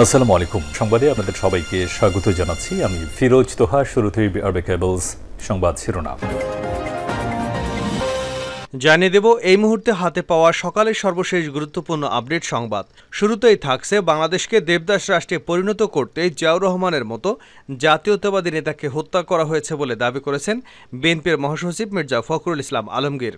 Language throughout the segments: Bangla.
আসসালামু আলাইকুম। সংবাদে আপনাদের সবাইকে স্বাগত জানাচ্ছি। আমি ফিরোজ তোহা। শুরুতেই আরবে কেবলস সংবাদ শিরোনাম জানিয়ে দেব এই মুহূর্তে হাতে পাওয়া সকালের সর্বশেষ গুরুত্বপূর্ণ আপডেট সংবাদ। শুরুতেই থাকছে বাংলাদেশকে দেবদাস রাষ্ট্রে পরিণত করতে জিয়াউর রহমানের মতো জাতীয়তাবাদী নেতাকে হত্যা করা হয়েছে বলে দাবি করেছেন বিএনপির মহাসচিব মির্জা ফখরুল ইসলাম আলমগীর।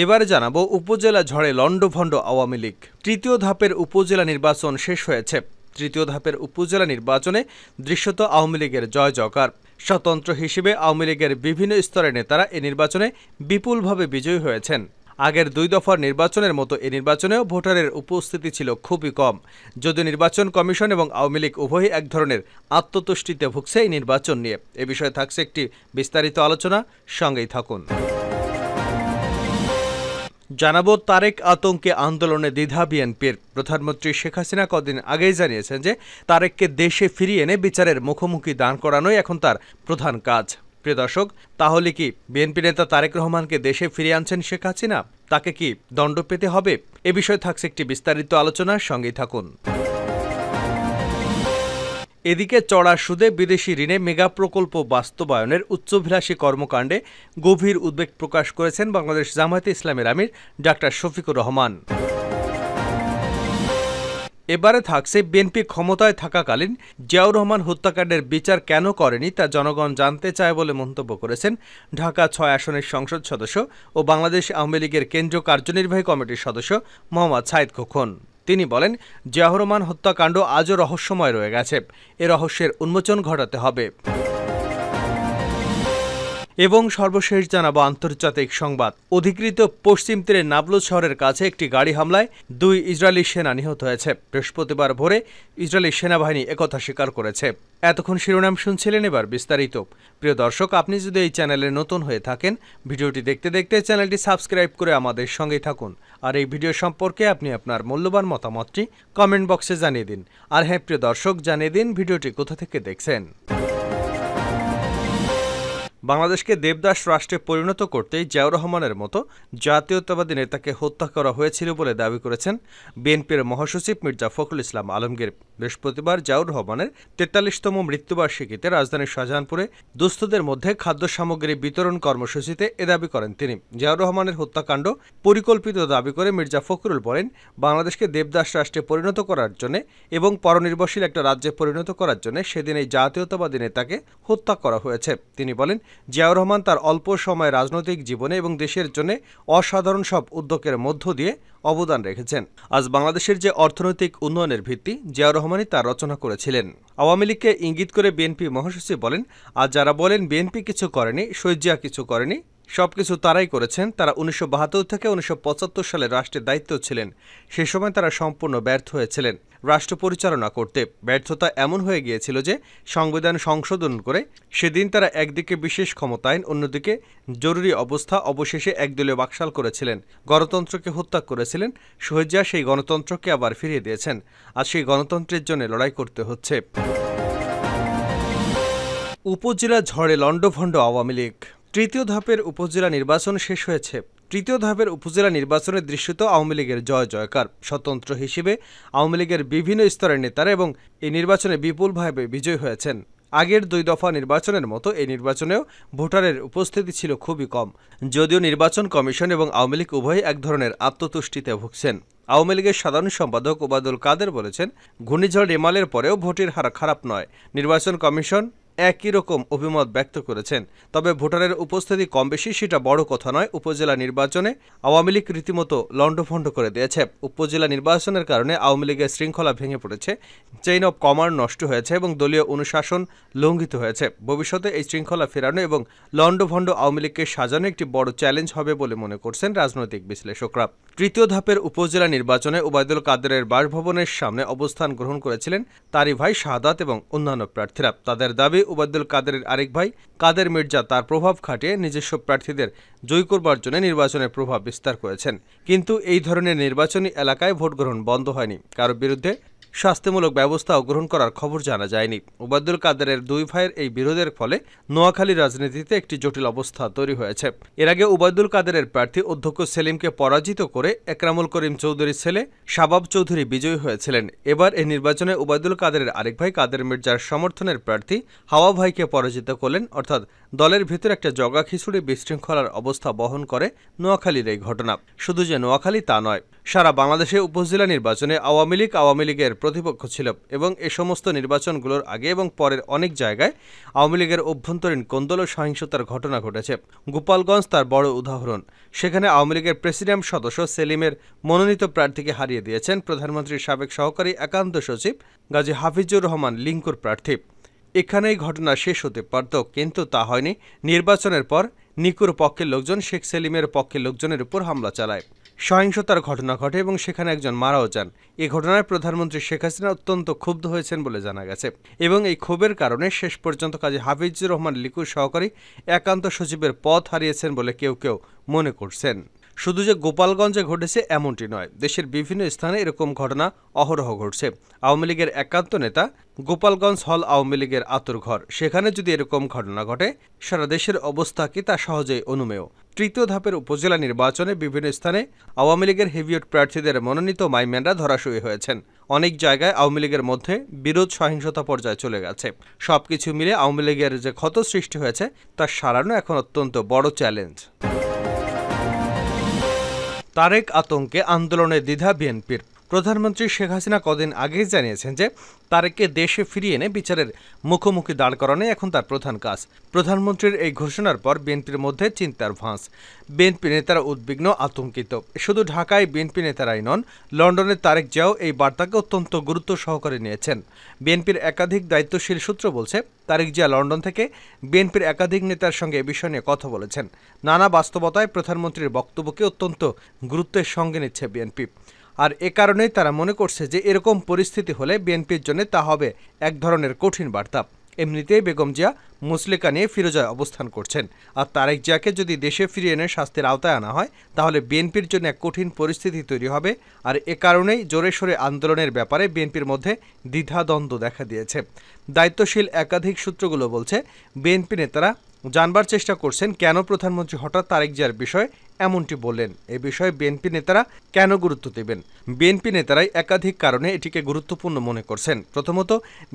এবারে জানাবো উপজেলা ঝড়ে লন্ডভন্ড আওয়ামী লীগ। তৃতীয় ধাপের উপজেলা নির্বাচন শেষ হয়েছে। তৃতীয় ধাপের উপজেলা নির্বাচনে দৃশ্যত আওয়ামী লীগের জয় জয়কার। স্বতন্ত্র হিসেবে আওয়ামী লীগের বিভিন্ন স্তরের নেতারা এ নির্বাচনে বিপুলভাবে বিজয়ী হয়েছেন। আগের দুই দফার নির্বাচনের মতো এ নির্বাচনেও ভোটারের উপস্থিতি ছিল খুবই কম। যদিও নির্বাচন কমিশন এবং আওয়ামী লীগ উভয়ই এক ধরনের আত্মতুষ্টিতে ভুগছে এই নির্বাচন নিয়ে। এ বিষয়ে থাকছে একটি বিস্তারিত আলোচনা, সঙ্গেই থাকুন। জানাবো তারেক আতঙ্কে আন্দোলনে দ্বিধা বিএনপির। প্রধানমন্ত্রী শেখ হাসিনা কদিন আগেই জানিয়েছেন যে তারেককে দেশে ফিরিয়ে এনে বিচারের মুখোমুখি দাঁড় করানোই এখন তার প্রধান কাজ। প্রিয় দর্শক, তাহলে কি বিএনপি নেতা তারেক রহমানকে দেশে ফিরিয়ে আনছেন শেখ হাসিনা? তাকে কি দণ্ড পেতে হবে? এ বিষয়ে থাকছে একটি বিস্তারিত আলোচনা, সঙ্গেই থাকুন। এদিকে চড়া সুদে বিদেশি ঋণে মেগা প্রকল্প বাস্তবায়নের উচ্চাভিলাষী কর্মকাণ্ডে গভীর উদ্বেগ প্রকাশ করেছেন বাংলাদেশ জামায়াতে ইসলামীর আমির ডাক্তার শফিকুর রহমান। এবারে থাকছে বিএনপি ক্ষমতায় থাকাকালীন জিয়াউর রহমান হত্যাকাণ্ডের বিচার কেন করেনি তা জনগণ জানতে চায় বলে মন্তব্য করেছেন ঢাকা ৬ আসনের সংসদ সদস্য ও বাংলাদেশ আওয়ামী লীগের কেন্দ্রীয় কার্যনির্বাহী কমিটির সদস্য মোহাম্মদ সাইদ খোকন। তিনি বলেন, জিয়াউর রহমান হত্যাকাণ্ড আজও রহস্যময় রয়ে গেছে। এ রহস্যের উন্মোচন ঘটাতে হবে। এবং সর্বশেষ জানাবো আন্তর্জাতিক সংবাদ। অধিকৃত পশ্চিম তীরের নাবলুস শহরের কাছে একটি গাড়ি হামলায় 2 ইসরায়েলি সেনা নিহত হয়েছে। বৃহস্পতিবার ভোরে ইসরায়েলি সেনাবাহিনী একথা স্বীকার করেছে। এতক্ষণ শিরোনাম শুনছিলেন, এবার বিস্তারিত। প্রিয় দর্শক, আপনি যদি এই চ্যানেলে নতুন হয়ে থাকেন, ভিডিওটি দেখতে দেখতে চ্যানেলটি সাবস্ক্রাইব করে আমাদের সঙ্গেই থাকুন। আর এই ভিডিও সম্পর্কে আপনি আপনার মূল্যবান মতামতটি কমেন্ট বক্সে জানিয়ে দিন। আর হ্যাঁ প্রিয় দর্শক, জানিয়ে দিন ভিডিওটি কোথা থেকে দেখছেন। বাংলাদেশকে দেবদাস রাষ্ট্রে পরিণত করতেই জিয়াউর রহমানের মতো জাতীয়তাবাদী নেতাকে হত্যা করা হয়েছিল বলে দাবি করেছেন বিএনপির মহাসচিব মির্জা ফখরুল ইসলাম আলমগীর। বৃহস্পতিবার জিয়াউর রহমানের ৪৩তম মৃত্যুবার্ষিকীতে রাজধানীর শাহজাহানপুরে দুস্থদের মধ্যে খাদ্য সামগ্রী বিতরণ কর্মসূচিতে এ দাবি করেন তিনি। জিয়াউর রহমানের হত্যাকাণ্ড পরিকল্পিত দাবি করে মির্জা ফখরুল বলেন, বাংলাদেশকে দেবদাস রাষ্ট্রে পরিণত করার জন্য এবং পরনির্ভরশীল একটা রাজ্যে পরিণত করার জন্য সেদিন এই জাতীয়তাবাদী নেতাকে হত্যা করা হয়েছে। তিনি বলেন, জিয়াউর রহমান তার অল্প সময় রাজনৈতিক জীবনে এবং দেশের জন্য অসাধারণ সব উদ্যোগের মধ্য দিয়ে অবদান রেখেছেন। আজ বাংলাদেশের যে অর্থনৈতিক উন্নয়নের ভিত্তি জিয়াউর রহমানই তা রচনা করেছিলেন। আওয়ামী লীগকে ইঙ্গিত করে বিএনপি মহাসচিব বলেন, আজ যারা বলেন বিএনপি কিছু করেনি, শহীদ জিয়া কিছু করেনি, সবকিছু তারাই করেছেন। তারা ১৯৭২ থেকে ১৯৭৫ সালে রাষ্ট্রের দায়িত্ব ছিলেন। সে সময় তারা সম্পূর্ণ ব্যর্থ হয়েছিলেন রাষ্ট্র পরিচালনা করতে। ব্যর্থতা এমন হয়ে গিয়েছিল যে সংবিধান সংশোধন করে সেদিন তারা একদিকে বিশেষ ক্ষমতায়ন, অন্যদিকে জরুরি অবস্থা, অবশেষে একদলীয় বাকশাল করেছিলেন। গণতন্ত্রকে হত্যা করেছিলেন। শহীদ জিয়া সেই গণতন্ত্রকে আবার ফিরিয়ে দিয়েছেন। আজ সেই গণতন্ত্রের জন্য লড়াই করতে হচ্ছে। উপজেলা ঝড়ে লন্ডভন্ড আওয়ামী লীগ। তৃতীয় ধাপের উপজেলা নির্বাচন শেষ হয়েছে। তৃতীয় ধাপের উপজেলা নির্বাচনে দৃশ্যত আওয়ামী লীগের জয় জয়কার। স্বতন্ত্র হিসেবে আওয়ামী লীগের বিভিন্ন স্তরের নেতারা এবং এই নির্বাচনে বিপুলভাবে বিজয়ী হয়েছেন। আগের দুই দফা নির্বাচনের মতো এই নির্বাচনেও ভোটারের উপস্থিতি ছিল খুবই কম। যদিও নির্বাচন কমিশন এবং আওয়ামী লীগ উভয়ই এক ধরনের আত্মতুষ্টিতে ভুগছেন। আওয়ামী লীগের সাধারণ সম্পাদক ওবায়দুল কাদের বলেছেন, ঘূর্ণিঝড় রেমালের পরেও ভোটের হার খারাপ নয়। নির্বাচন কমিশন একই রকম অভিমত ব্যক্ত করেছেন। তবে ভোটারের উপস্থিতি কম বেশি সেটা বড় কথা নয়। উপজেলা নির্বাচনে আওয়ামী লীগ রীতিমতো লন্ডভন্ড করে দিয়েছে। উপজেলা নির্বাচনের কারণে আওয়ামী লীগের শৃঙ্খলা ভেঙে পড়েছে, চেইন অব কমান্ড নষ্ট হয়েছে এবং দলীয় অনুশাসন লঙ্ঘিত হয়েছে। ভবিষ্যতে এই শৃঙ্খলা ফেরানো এবং লন্ডভন্ড আওয়ামী লীগকে সাজানো একটি বড় চ্যালেঞ্জ হবে বলে মনে করছেন রাজনৈতিক বিশ্লেষকরা। তৃতীয় ধাপের উপজেলা নির্বাচনে ওবায়দুল কাদেরের বাসভবনের সামনে অবস্থান গ্রহণ করেছিলেন তারই ভাই শাহাদাত এবং অন্যান্য প্রার্থীরা। তাদের দাবি, ওবায়দুল কাদেরের আরেক ভাই কাদের মির্জা তার প্রভাব খাটিয়ে নিজস্ব প্রার্থীদের জয়ী করবার জন্য নির্বাচনের প্রভাব বিস্তার করেছেন। কিন্তু এই ধরনের নির্বাচনী এলাকায় ভোট গ্রহণ বন্ধ হয়নি। কারো বিরুদ্ধে শাস্তিমূলক ব্যবস্থাও গ্রহণ করার খবর জানা যায়নি। ওবায়দুল কাদেরের দুই ভাইয়ের এই বিরোধের ফলে নোয়াখালী রাজনীতিতে একটি জটিল অবস্থা তৈরি হয়েছে। এর আগে ওবায়দুল কাদেরের প্রার্থী অধ্যক্ষ সেলিমকে পরাজিত করে একরামুল করিম চৌধুরীর ছেলে শাবাব চৌধুরী বিজয়ী হয়েছিলেন। এবার এই নির্বাচনে ওবায়দুল কাদেরের আরেক ভাই কাদের মির্জার সমর্থনের প্রার্থী হাওয়া ভাইকে পরাজিত করলেন। অর্থাৎ দলের ভিতরে একটা জগা খিচুড়ি বিশৃঙ্খলার অবস্থা বহন করে নোয়াখালীর এই ঘটনা। শুধু যে নোয়াখালী তা নয়, সারা বাংলাদেশে উপজেলা নির্বাচনে আওয়ামী লীগের প্রতিপক্ষ ছিল এবং এ সমস্ত নির্বাচনগুলোর আগে এবং পরের অনেক জায়গায় আওয়ামী লীগের অভ্যন্তরীণ কোন্দল ও সহিংসতার ঘটনা ঘটেছে। গোপালগঞ্জ তার বড় উদাহরণ। সেখানে আওয়ামী লীগের প্রেসিডিয়াম সদস্য সেলিমের মনোনীত প্রার্থীকে হারিয়ে দিয়েছেন প্রধানমন্ত্রীর সাবেক সহকারী একান্ত সচিব গাজী হাফিজুর রহমান লিঙ্কুর প্রার্থী। এখানেই ঘটনা শেষ হতে পারত, কিন্তু তা হয়নি। নির্বাচনের পর নিকুর পক্ষের লোকজন শেখ সেলিমের পক্ষের লোকজনের উপর হামলা চালায়, সহিংসতার ঘটনা ঘটে এবং সেখানে একজন মারাও যান। এই ঘটনায় প্রধানমন্ত্রী শেখ হাসিনা অত্যন্ত ক্ষুব্ধ হয়েছেন বলে জানা গেছে এবং এই ক্ষোভের কারণে শেষ পর্যন্ত কাজী হাফিজুর রহমান লিকুর সহকারী একান্ত সচিবের পদ হারিয়েছেন বলে কেউ কেউ মনে করছেন। শুধু যে গোপালগঞ্জে ঘটেছে এমনটি নয়, দেশের বিভিন্ন স্থানে এরকম ঘটনা অহরহ ঘটছে। আওয়ামী লীগের একান্ত নেতা গোপালগঞ্জ হল আওয়ামী লীগের আতুরঘর। সেখানে যদি এরকম ঘটনা ঘটে, সারা দেশের অবস্থা কি তা সহজেই অনুমেয়। তৃতীয় ধাপের উপজেলা নির্বাচনে বিভিন্ন স্থানে আওয়ামী লীগের হেভিওয়েট প্রার্থীদের মনোনীত মাইম্যানরা ধরাশয়ী হয়েছেন। অনেক জায়গায় আওয়ামী লীগের মধ্যে বিরোধ সহিংসতা পর্যায়ে চলে গেছে। সবকিছু মিলে আওয়ামী লীগের যে ক্ষত সৃষ্টি হয়েছে তা সারানো এখন অত্যন্ত বড় চ্যালেঞ্জ। তারেক আতঙ্কে আন্দোলনের দ্বিধা বিএনপির। প্রধানমন্ত্রী শেখ হাসিনা কদিন আগেই জানিয়েছেন যে তারেককে দেশে ফিরিয়ে এনে বিচারের মুখোমুখি দাঁড় করানোই এখন তার প্রধান কাজ। প্রধানমন্ত্রীর এই ঘোষণার পর বিএনপির মধ্যে চিন্তার ভাঁজ। বিএনপি নেতারা উদ্বিগ্ন, আতঙ্কিত। শুধু ঢাকায় বিএনপি নেতারাই নন, লন্ডনের তারেক জিয়াও এই বার্তাকে অত্যন্ত গুরুত্ব সহকারে নিয়েছেন। বিএনপির একাধিক দায়িত্বশীল সূত্র বলছে, তারেক জিয়া লন্ডন থেকে বিএনপির একাধিক নেতার সঙ্গে এ বিষয় নিয়ে কথা বলেছেন। নানা বাস্তবতায় প্রধানমন্ত্রীর বক্তব্যকে অত্যন্ত গুরুত্বের সঙ্গে নিচ্ছে বিএনপি। আর এ কারণেই তারা মনে করছে যে এরকম পরিস্থিতি হলে বিএনপির জন্য তা হবে এক ধরনের কঠিন বার্তা। এমনিতেই বেগম জিয়া মুসলিকা নিয়ে ফিরোজায় অবস্থান করছেন, আর তারেক জিয়াকে যদি দেশে ফিরিয়ে এনে শাস্তির আওতায় আনা হয় তাহলে বিএনপির জন্য এক কঠিন পরিস্থিতি তৈরি হবে। আর এ কারণেই জোরে সোরে আন্দোলনের ব্যাপারে বিএনপির মধ্যে দ্বিধাদ্বন্দ্ব দেখা দিয়েছে। দায়িত্বশীল একাধিক সূত্রগুলো বলছে, বিএনপি নেতারা জানবার চেষ্টা করছেন কেন প্রধানমন্ত্রী হঠাৎ তারেক জিয়ার বিষয়ে এমনটি বললেন। এ বিষয়ে বিএনপি নেতারা কেন গুরুত্ব দেবেন? বিএনপি নেতারাই একাধিক কারণে এটিকে গুরুত্বপূর্ণ মনে করছেন। প্রথমত,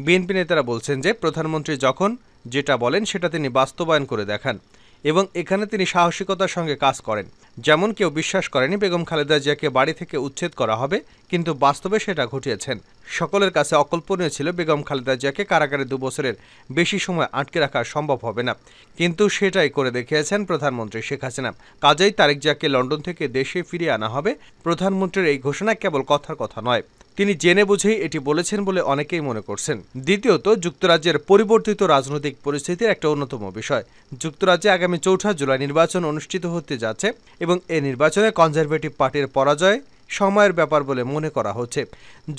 বিএনপি নেতারা বলছেন যে প্রধানমন্ত্রী যখন যেটা বলেন সেটা তিনি বাস্তবায়ন করে দেখান এবং এখানে তিনি সাহসিকতার সঙ্গে কাজ করেন। যেমন কেউ বিশ্বাস করেনি বেগম খালেদা জিয়াকে বাড়ি থেকে উচ্ছেদ করা হবে, কিন্তু বাস্তবে সেটা ঘটিয়েছেন। সকলের কাছে অকল্পনীয় ছিল বেগম খালেদা জিয়াকে কারাগারে 2 বছরের বেশি সময় আটকে রাখা সম্ভব হবে না, কিন্তু সেটাই করে দেখিয়েছেন প্রধানমন্ত্রী শেখ হাসিনা। কাজেই তারেক জিয়াকে লন্ডন থেকে দেশে ফিরিয়ে আনা হবে। প্রধানমন্ত্রীর এই ঘোষণা কেবল কথার কথা নয়, তিনি জেনে বুঝেই এটি বলেছেন বলে অনেকেই মনে করছেন। দ্বিতীয়ত, যুক্তরাজ্যের পরিবর্তিত রাজনৈতিক পরিস্থিতির একটা অন্যতম বিষয়। যুক্তরাজ্যে আগামী 4 জুলাই নির্বাচন অনুষ্ঠিত হতে যাচ্ছে এবং এই নির্বাচনে কনজারভেটিভ পার্টির পরাজয় সময়ের ব্যাপার বলে মনে করা হচ্ছে।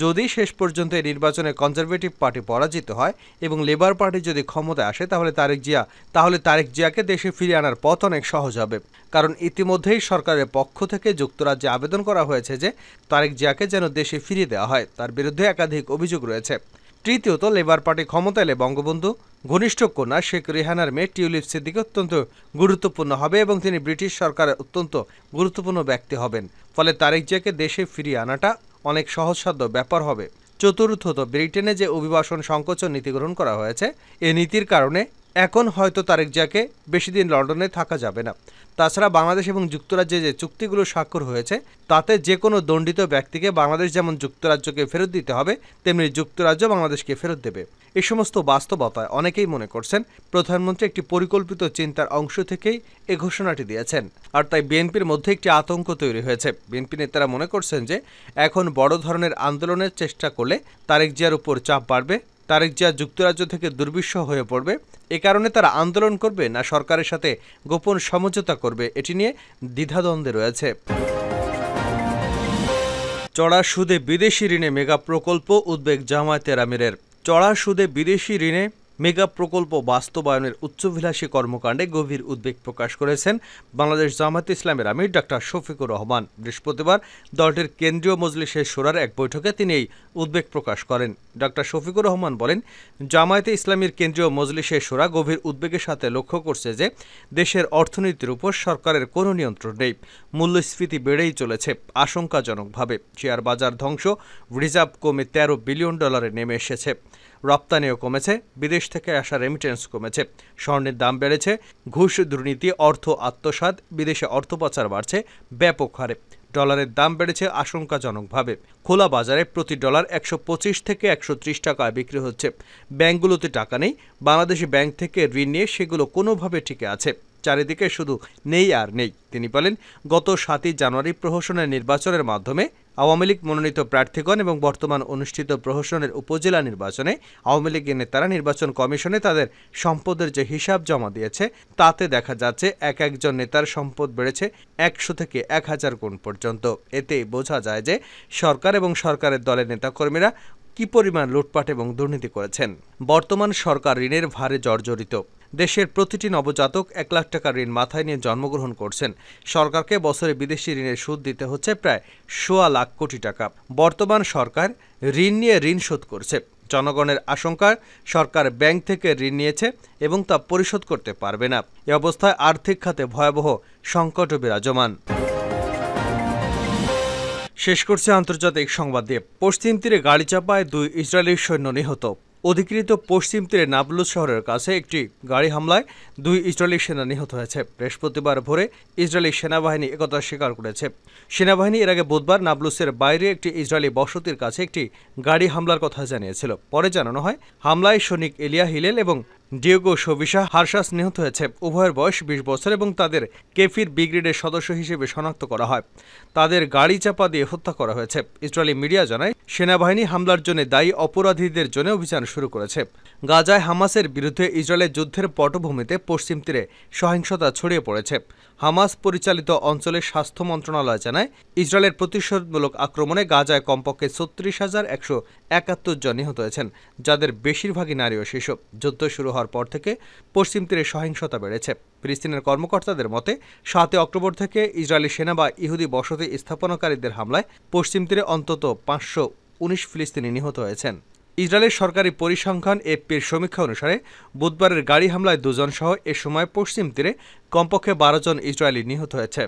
যদি শেষ পর্যন্ত এই নির্বাচনে কনজারভেটিভ পার্টি পরাজিত হয় এবং লেবার পার্টি যদি ক্ষমতায় আসে তাহলে তারেক জিয়াকে দেশে ফিরিয়ে আনার পথ অনেক সহজ হবে। কারণ ইতিমধ্যেই সরকারের পক্ষ থেকে যুক্তরাজ্যে আবেদন করা হয়েছে যে তারেক জিয়াকে যেন দেশে ফিরিয়ে দেওয়া হয়। তার বিরুদ্ধে একাধিক অভিযোগ রয়েছে। তৃতীয়ত, লেবার পার্টি ক্ষমতা এলে বঙ্গবন্ধু ঘনিষ্ঠ কন্যা শেখ রেহানার মেয়ে টিউলিপ সিদ্দিকী অত্যন্ত গুরুত্বপূর্ণ হবে এবং তিনি ব্রিটিশ সরকারের অত্যন্ত গুরুত্বপূর্ণ ব্যক্তি হবেন। ফলে তারেক জিয়াকে দেশে ফিরিয়ে আনাটা অনেক সহজসাধ্য ব্যাপার হবে। চতুর্থত, ব্রিটেনে যে অভিবাসন সংকোচন নীতি গ্রহণ করা হয়েছে, এ নীতির কারণে এখন হয়তো তারেক জিয়াকে বেশি দিন লন্ডনে থাকা যাবে না। তাছাড়া বাংলাদেশ এবং যুক্তরাজ্যে যে চুক্তিগুলো স্বাক্ষর হয়েছে তাতে যে কোনো দণ্ডিত ব্যক্তিকে বাংলাদেশ যেমন যুক্তরাজ্যকে ফেরত দিতে হবে, তেমনি যুক্তরাজ্য বাংলাদেশকে ফেরত দেবে। এই সমস্ত বাস্তবতায় অনেকেই মনে করছেন প্রধানমন্ত্রী একটি পরিকল্পিত চিন্তার অংশ থেকেই এ ঘোষণাটি দিয়েছেন। আর তাই বিএনপির মধ্যে একটি আতঙ্ক তৈরি হয়েছে। বিএনপি নেতারা মনে করছেন যে এখন বড় ধরনের আন্দোলনের চেষ্টা করলে তারেক জিয়ার উপর চাপ বাড়বে, তারেক জিয়া যুক্তরাজ্য থেকে দুর্বিষহ হয়ে পড়বে। এ কারণে তারা আন্দোলন করবে না সরকারের সাথে গোপন সমঝোতা করবে, এটি নিয়ে দ্বিধাদ্বন্দ্বে রয়েছে। চড়া সুদে বিদেশি ঋণে মেগা প্রকল্প, উদ্বেগ জামায়াতের আমিরের। চড়া সুদে বিদেশি ঋণে মেগা প্রকল্প বাস্তবায়নের উচ্চাভিলাষী কর্মকাণ্ডে গভীর উদ্বেগ প্রকাশ করেছেন বাংলাদেশ জামায়াতে ইসলামের আমির ডক্টর শফিকুর রহমান। বৃহস্পতিবার দলটির কেন্দ্রীয় মজলিসের শূরার এক বৈঠকে তিনি এই উদ্বেগ প্রকাশ করেন। ডক্টর শফিকুর রহমান বলেন, জামায়াতে ইসলামীর কেন্দ্রীয় মজলিসের শূরা গভীর উদ্বেগের সাথে লক্ষ্য করছে যে দেশের অর্থনীতির উপর সরকারের কোনো নিয়ন্ত্রণ নেই, মূল্যস্ফীতি বেড়েই চলেছে আশঙ্কাজনকভাবে, শেয়ার বাজার ধ্বংস, রিজার্ভ কমে $13 বিলিয়ন নেমে এসেছে, রপ্তানিও কমেছে, বিদেশ থেকে আসা রেমিটেন্স কমেছে, স্বর্ণের দাম বেড়েছে, ঘুষ দুর্নীতি, অর্থ আত্মসাৎ, বিদেশে অর্থ পাচার বাড়ছে ব্যাপক হারে, ডলারের দাম বেড়েছে আশঙ্কাজনকভাবে, খোলা বাজারে প্রতি ডলার 125 থেকে 130 টাকায় বিক্রি হচ্ছে, ব্যাংকগুলোতে টাকা নেই, বাংলাদেশি ব্যাংক থেকে ঋণ নিয়ে সেগুলো কোনোভাবে টিকে আছে, চারিদিকে শুধু নেই আর নেই। তিনি বলেন, গত 7 জানুয়ারি প্রহসনের নির্বাচনের মাধ্যমে আওয়ামী লীগ মনোনীত প্রার্থীগণ এবং বর্তমান অনুষ্ঠিত প্রহসনের উপজেলা নির্বাচনে আওয়ামী লীগের নেতারা নির্বাচন কমিশনে তাদের সম্পদের যে হিসাব জমা দিয়েছে তাতে দেখা যাচ্ছে এক একজন নেতার সম্পদ বেড়েছে 100 থেকে 1000 গুণ পর্যন্ত। এতে বোঝা যায় যে সরকার এবং সরকারের দলের নেতাকর্মীরা কি পরিমাণ লুটপাট এবং দুর্নীতি করেছেন। বর্তমান সরকার ঋণের ভারে জর্জরিত। দেশের প্রতিটি নবজাতক 1 লাখ টাকা ঋণ মাথায় নিয়ে জন্মগ্রহণ করছেন। সরকারকে বছরে বিদেশি ঋণের সুদ দিতে হচ্ছে প্রায় 1.25 লাখ কোটি টাকা। বর্তমান সরকার ঋণ নিয়ে ঋণ শোধ করছে। জনগণের আশঙ্কা, সরকার ব্যাংক থেকে ঋণ নিয়েছে এবং তা পরিশোধ করতে পারবে না। এ অবস্থায় আর্থিক খাতে ভয়াবহ সংকটও বিরাজমান। শেষ করছে আন্তর্জাতিক সংবাদ দিয়ে। পশ্চিম তীরে গাড়ি চাপায় 2 ইসরায়েলি সৈন্য নিহত। অধিকৃত পশ্চিম তীরে নাবলুস শহরের কাছে একটি গাড়ি হামলায় 2 ইসরায়েলি সেনা নিহত হয়েছে। বৃহস্পতিবার ভোরে ইসরায়েলি সেনাবাহিনী একথা স্বীকার করেছে। সেনাবাহিনী এর আগে বুধবার নাবলুসের বাইরে একটি ইসরায়েলি বসতির কাছে একটি গাড়ি হামলার কথা জানিয়েছিল। পরে জানানো হয়, হামলায় সৈনিক এলিয়া হিলেল এবং ডিয়েগো শোভিসা হারশাস নিহত হয়েছে। উভয়ের বয়স 20 বছর এবং তাদের কেফির ব্রিগেডের সদস্য হিসেবে শনাক্ত করা হয়। তাদের গাড়ি চাপা দিয়ে হত্যা করা হয়েছে। ইসরায়েলি মিডিয়া জানায়, সেনাবাহিনী হামলার জন্য দায়ী অপরাধীদের জন্য অভিযান শুরু করেছে। গাজায় হামাসের বিরুদ্ধে ইসরায়েলের যুদ্ধের পটভূমিতে পশ্চিম তীরে সহিংসতা ছড়িয়ে পড়েছে। হামাস পরিচালিত অঞ্চলের স্বাস্থ্য মন্ত্রণালয় জানায়, ইসরায়েলের প্রতিশোধমূলক আক্রমণে গাজায় কমপক্ষে 36,171 জন নিহত হয়েছেন, যাদের বেশিরভাগই নারী ও শিশু। যুদ্ধ শুরু হওয়ার পর থেকে পশ্চিম তীরে সহিংসতা বেড়েছে। ফিলিস্তিনের কর্মকর্তাদের মতে, 7 অক্টোবর থেকে ইসরায়েলি সেনা বা ইহুদি বসতি স্থাপনকারীদের হামলায় পশ্চিম তীরে অন্তত 519 ফিলিস্তিনি নিহত হয়েছেন। ইসরায়েলের সরকারি পরিসংখ্যান এপির সমীক্ষা অনুসারে বুধবারের গাড়ি হামলায় 2 জন সহ এ সময় পশ্চিম তীরে কমপক্ষে 12 জন ইসরায়েলি নিহত হয়েছে।